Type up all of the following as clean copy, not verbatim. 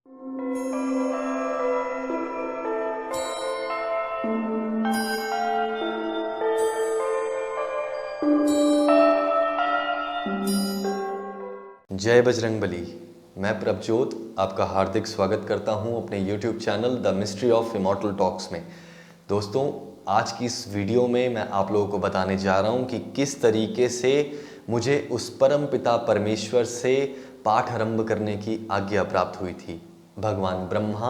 जय बजरंगबली। मैं प्रभजोत आपका हार्दिक स्वागत करता हूं अपने YouTube channel the mystery of immortal talks में। दोस्तों, आज की इस वीडियो में मैं आप लोगों को बताने जा रहा हूं कि किस तरीके से मुझे उस परम पिता परमेश्वर से पाठ आरंभ करने की आज्ञा प्राप्त हुई थी। भगवान ब्रह्मा,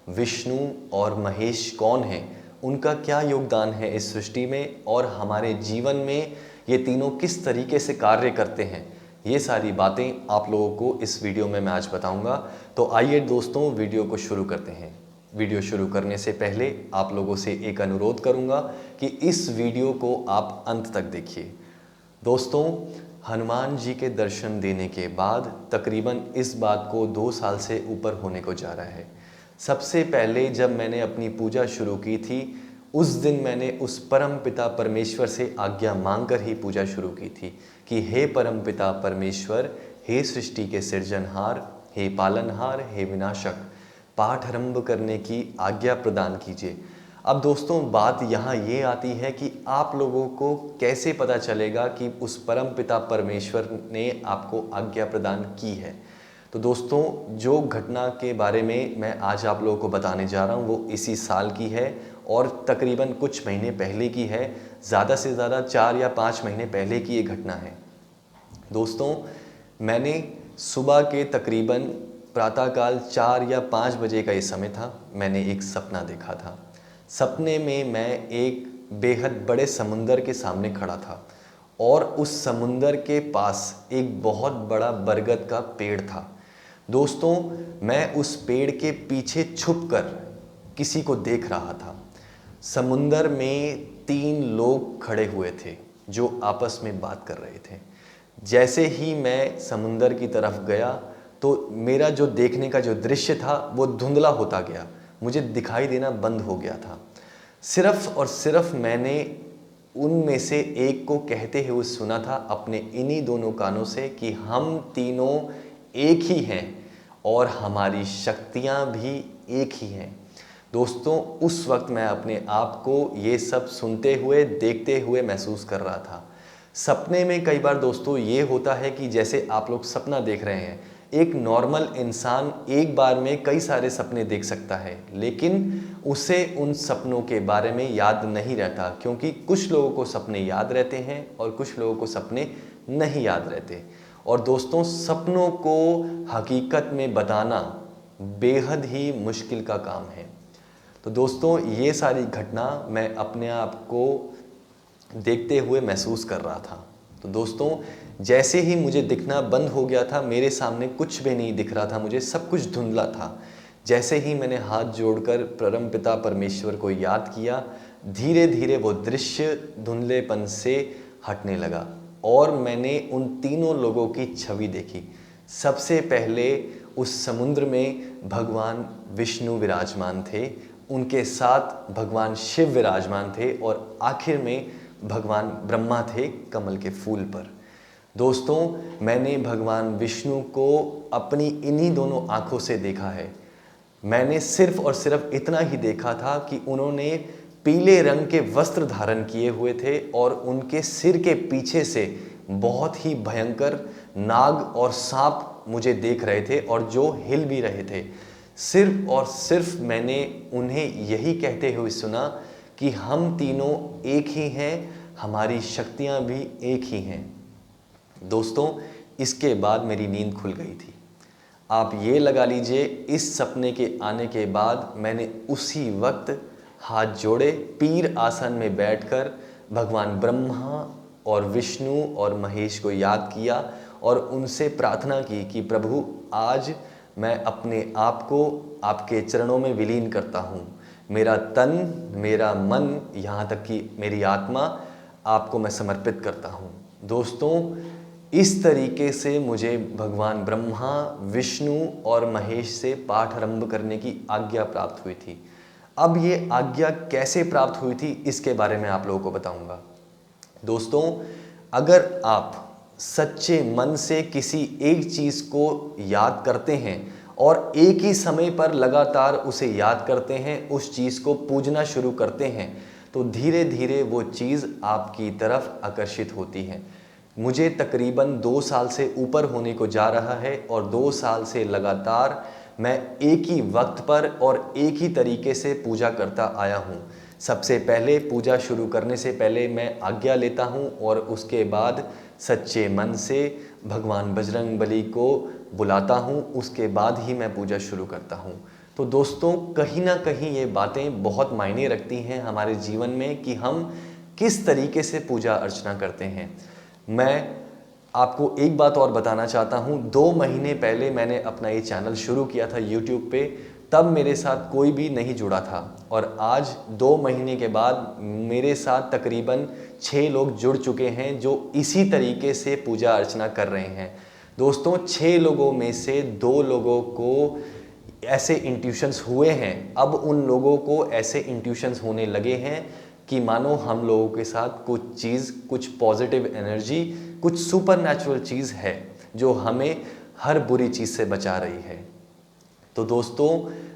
विष्णु और महेश कौन हैं, उनका क्या योगदान है इस सृष्टि में और हमारे जीवन में ये तीनों किस तरीके से कार्य करते हैं, ये सारी बातें आप लोगों को इस वीडियो में मैं आज बताऊंगा। तो आइए दोस्तों, वीडियो को शुरू करते हैं। वीडियो शुरू करने से पहले आप लोगों से एक अनुरोध करूंगा कि इस वीडियो को आप अंत तक देखिए। दोस्तों, हनुमान जी के दर्शन देने के बाद तकरीबन इस बात को 2 साल से ऊपर होने को जा रहा है। सबसे पहले जब मैंने अपनी पूजा शुरू की थी, उस दिन मैंने उस परम पिता परमेश्वर से आज्ञा मांगकर ही पूजा शुरू की थी कि हे परम पिता परमेश्वर, हे सृष्टि के सृजनहार, हे पालनहार, हे विनाशक, पाठ आरंभ करने की आज्ञा प्रदान कीजिए। अब दोस्तों, बात यहाँ ये आती है कि आप लोगों को कैसे पता चलेगा कि उस परम पिता परमेश्वर ने आपको आज्ञा प्रदान की है। तो दोस्तों, जो घटना के बारे में मैं आज आप लोगों को बताने जा रहा हूँ वो इसी साल की है और तकरीबन कुछ महीने पहले की है। ज़्यादा से ज़्यादा 4 या 5 महीने पहले की ये घटना है। दोस्तों, मैंने सुबह के तकरीबन प्रातःकाल 4 या 5 बजे का ये समय था, मैंने एक सपना देखा था। सपने में मैं एक बेहद बड़े समुंदर के सामने खड़ा था और उस समुंदर के पास एक बहुत बड़ा बरगद का पेड़ था। दोस्तों, मैं उस पेड़ के पीछे छुपकर किसी को देख रहा था। समुंदर में 3 लोग खड़े हुए थे जो आपस में बात कर रहे थे। जैसे ही मैं समुंदर की तरफ गया तो मेरा जो देखने का जो दृश्य था वो धुंधला होता गया, मुझे दिखाई देना बंद हो गया था। सिर्फ और सिर्फ मैंने उनमें से एक को कहते हुए सुना था अपने इन्हीं दोनों कानों से कि हम तीनों एक ही हैं और हमारी शक्तियां भी एक ही हैं। दोस्तों, उस वक्त मैं अपने आप को ये सब सुनते हुए, देखते हुए महसूस कर रहा था। सपने में कई बार दोस्तों ये होता है कि जैसे आप लोग सपना देख रहे हैं, एक नॉर्मल इंसान एक बार में कई सारे सपने देख सकता है, लेकिन उसे उन सपनों के बारे में याद नहीं रहता, क्योंकि कुछ लोगों को सपने याद रहते हैं और कुछ लोगों को सपने नहीं याद रहते। और दोस्तों, सपनों को हकीकत में बताना बेहद ही मुश्किल का काम है। तो दोस्तों, ये सारी घटना मैं अपने आप को देखते हुए महसूस कर रहा था। तो दोस्तों, जैसे ही मुझे दिखना बंद हो गया था, मेरे सामने कुछ भी नहीं दिख रहा था, मुझे सब कुछ धुंधला था। जैसे ही मैंने हाथ जोड़कर परम पिता परमेश्वर को याद किया, धीरे धीरे वो दृश्य धुंधलेपन से हटने लगा और मैंने उन तीनों लोगों की छवि देखी। सबसे पहले उस समुद्र में भगवान विष्णु विराजमान थे, उनके साथ भगवान शिव विराजमान थे और आखिर में भगवान ब्रह्मा थे कमल के फूल पर। दोस्तों, मैंने भगवान विष्णु को अपनी इन्हीं दोनों आंखों से देखा है। मैंने सिर्फ और सिर्फ इतना ही देखा था कि उन्होंने पीले रंग के वस्त्र धारण किए हुए थे और उनके सिर के पीछे से बहुत ही भयंकर नाग और सांप मुझे देख रहे थे और जो हिल भी रहे थे। सिर्फ और सिर्फ मैंने उन्हें यही कहते हुए सुना कि हम तीनों एक ही हैं, हमारी शक्तियां भी एक ही हैं। दोस्तों, इसके बाद मेरी नींद खुल गई थी। आप ये लगा लीजिए, इस सपने के आने के बाद मैंने उसी वक्त हाथ जोड़े, पीर आसन में बैठकर भगवान ब्रह्मा और विष्णु और महेश को याद किया और उनसे प्रार्थना की कि प्रभु, आज मैं अपने आप को आपके चरणों में विलीन करता हूँ। मेरा तन, मेरा मन, यहाँ तक कि मेरी आत्मा आपको मैं समर्पित करता हूँ। दोस्तों, इस तरीके से मुझे भगवान ब्रह्मा, विष्णु और महेश से पाठ आरंभ करने की आज्ञा प्राप्त हुई थी। अब ये आज्ञा कैसे प्राप्त हुई थी, इसके बारे में आप लोगों को बताऊंगा। दोस्तों, अगर आप सच्चे मन से किसी एक चीज़ को याद करते हैं और एक ही समय पर लगातार उसे याद करते हैं, उस चीज़ को पूजना शुरू करते हैं, तो धीरे धीरे वो चीज़ आपकी तरफ आकर्षित होती है। मुझे तकरीबन 2 साल से ऊपर होने को जा रहा है और 2 साल से लगातार मैं एक ही वक्त पर और एक ही तरीके से पूजा करता आया हूँ। सबसे पहले पूजा शुरू करने से पहले मैं आज्ञा लेता हूँ और उसके बाद सच्चे मन से भगवान बजरंगबली को बुलाता हूँ, उसके बाद ही मैं पूजा शुरू करता हूँ। तो दोस्तों, कहीं ना कहीं ये बातें बहुत मायने रखती हैं हमारे जीवन में कि हम किस तरीके से पूजा अर्चना करते हैं। मैं आपको एक बात और बताना चाहता हूँ, 2 महीने पहले मैंने अपना ये चैनल शुरू किया था यूट्यूब पे, तब मेरे साथ कोई भी नहीं जुड़ा था और आज 2 महीने के बाद मेरे साथ तकरीबन 6 लोग जुड़ चुके हैं जो इसी तरीके से पूजा अर्चना कर रहे हैं। दोस्तों, 6 लोगों में से 2 लोगों को ऐसे इंट्यूशंस हुए हैं, अब उन लोगों को ऐसे इंट्यूशंस होने लगे हैं कि मानो हम लोगों के साथ कुछ चीज़, कुछ पॉजिटिव एनर्जी, कुछ सुपरनैचुरल चीज़ है जो हमें हर बुरी चीज़ से बचा रही है। तो दोस्तों,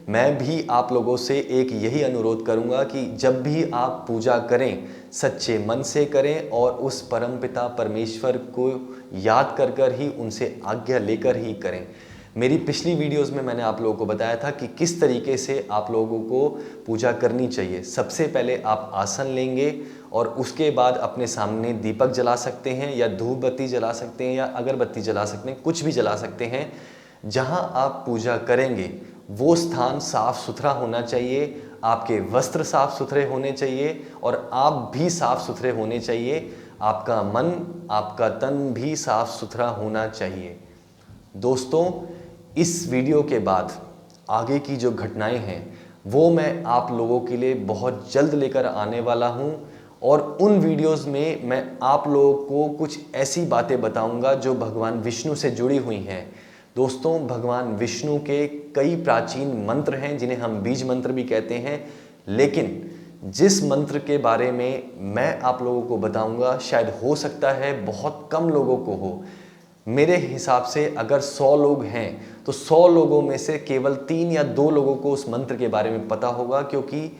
मैं भी आप लोगों से एक यही अनुरोध करूंगा कि जब भी आप पूजा करें, सच्चे मन से करें और उस परमपिता परमेश्वर को याद कर कर ही, उनसे आज्ञा लेकर ही करें। मेरी पिछली वीडियोस में मैंने आप लोगों को बताया था कि किस तरीके से आप लोगों को पूजा करनी चाहिए। सबसे पहले आप आसन लेंगे और उसके बाद अपने सामने दीपक जला सकते हैं या धूप बत्ती जला सकते हैं या अगरबत्ती जला सकते हैं, कुछ भी जला सकते हैं। जहां आप पूजा करेंगे वो स्थान साफ सुथरा होना चाहिए, आपके वस्त्र साफ सुथरे होने चाहिए और आप भी साफ सुथरे होने चाहिए। आपका मन, आपका तन भी साफ सुथरा होना चाहिए। दोस्तों, इस वीडियो के बाद आगे की जो घटनाएं हैं वो मैं आप लोगों के लिए बहुत जल्द लेकर आने वाला हूं और उन वीडियोस में मैं आप लोगों को कुछ ऐसी बातें बताऊंगा जो भगवान विष्णु से जुड़ी हुई हैं। दोस्तों, भगवान विष्णु के कई प्राचीन मंत्र हैं जिन्हें हम बीज मंत्र भी कहते हैं, लेकिन जिस मंत्र के बारे में मैं आप लोगों को बताऊंगा शायद हो सकता है बहुत कम लोगों को हो। मेरे हिसाब से अगर 100 लोग हैं तो 100 लोगों में से केवल 3 या 2 लोगों को उस मंत्र के बारे में पता होगा, क्योंकि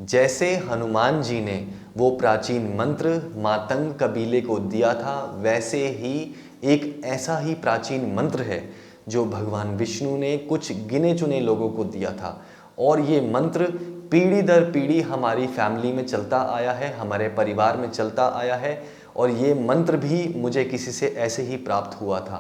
जैसे हनुमान जी ने वो प्राचीन मंत्र मातंग कबीले को दिया था, वैसे ही एक ऐसा ही प्राचीन मंत्र है जो भगवान विष्णु ने कुछ गिने चुने लोगों को दिया था और ये मंत्र पीढ़ी दर पीढ़ी हमारी फैमिली में चलता आया है, हमारे परिवार में चलता आया है और ये मंत्र भी मुझे किसी से ऐसे ही प्राप्त हुआ था।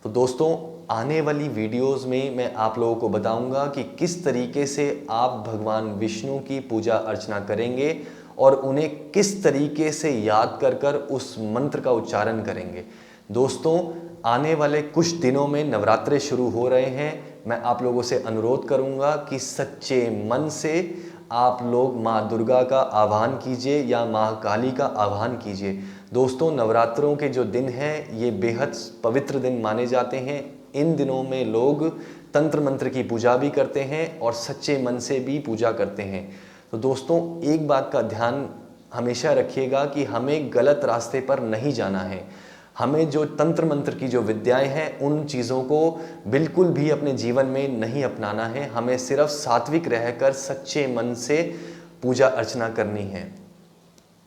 तो दोस्तों, आने वाली वीडियोस में मैं आप लोगों को बताऊंगा कि किस तरीके से आप भगवान विष्णु की पूजा अर्चना करेंगे और उन्हें किस तरीके से याद कर कर उस मंत्र का उच्चारण करेंगे। दोस्तों, आने वाले कुछ दिनों में नवरात्रे शुरू हो रहे हैं। मैं आप लोगों से अनुरोध करूंगा कि सच्चे मन से आप लोग माँ दुर्गा का आह्वान कीजिए या माँ काली का आह्वान कीजिए। दोस्तों, नवरात्रों के जो दिन हैं ये बेहद पवित्र दिन माने जाते हैं। इन दिनों में लोग तंत्र मंत्र की पूजा भी करते हैं और सच्चे मन से भी पूजा करते हैं। तो दोस्तों, एक बात का ध्यान हमेशा रखिएगा कि हमें गलत रास्ते पर नहीं जाना है। हमें जो तंत्र मंत्र की जो विद्याएं हैं उन चीज़ों को बिल्कुल भी अपने जीवन में नहीं अपनाना है। हमें सिर्फ सात्विक रहकर सच्चे मन से पूजा अर्चना करनी है।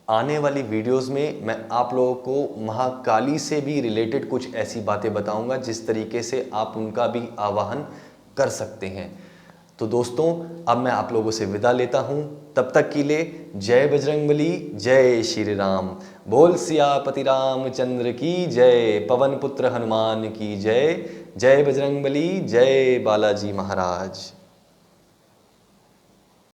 आने वाली वीडियोस में मैं आप लोगों को महाकाली से भी रिलेटेड कुछ ऐसी बातें बताऊंगा जिस तरीके से आप उनका भी आवाहन कर सकते हैं। तो दोस्तों, अब मैं आप लोगों से विदा लेता हूं। तब तक के लिए जय बजरंगबली, जय श्री राम। बोल सियापति रामचंद्र की जय, पवन पुत्र हनुमान की जय। जय बजरंगबली, जय बालाजी महाराज।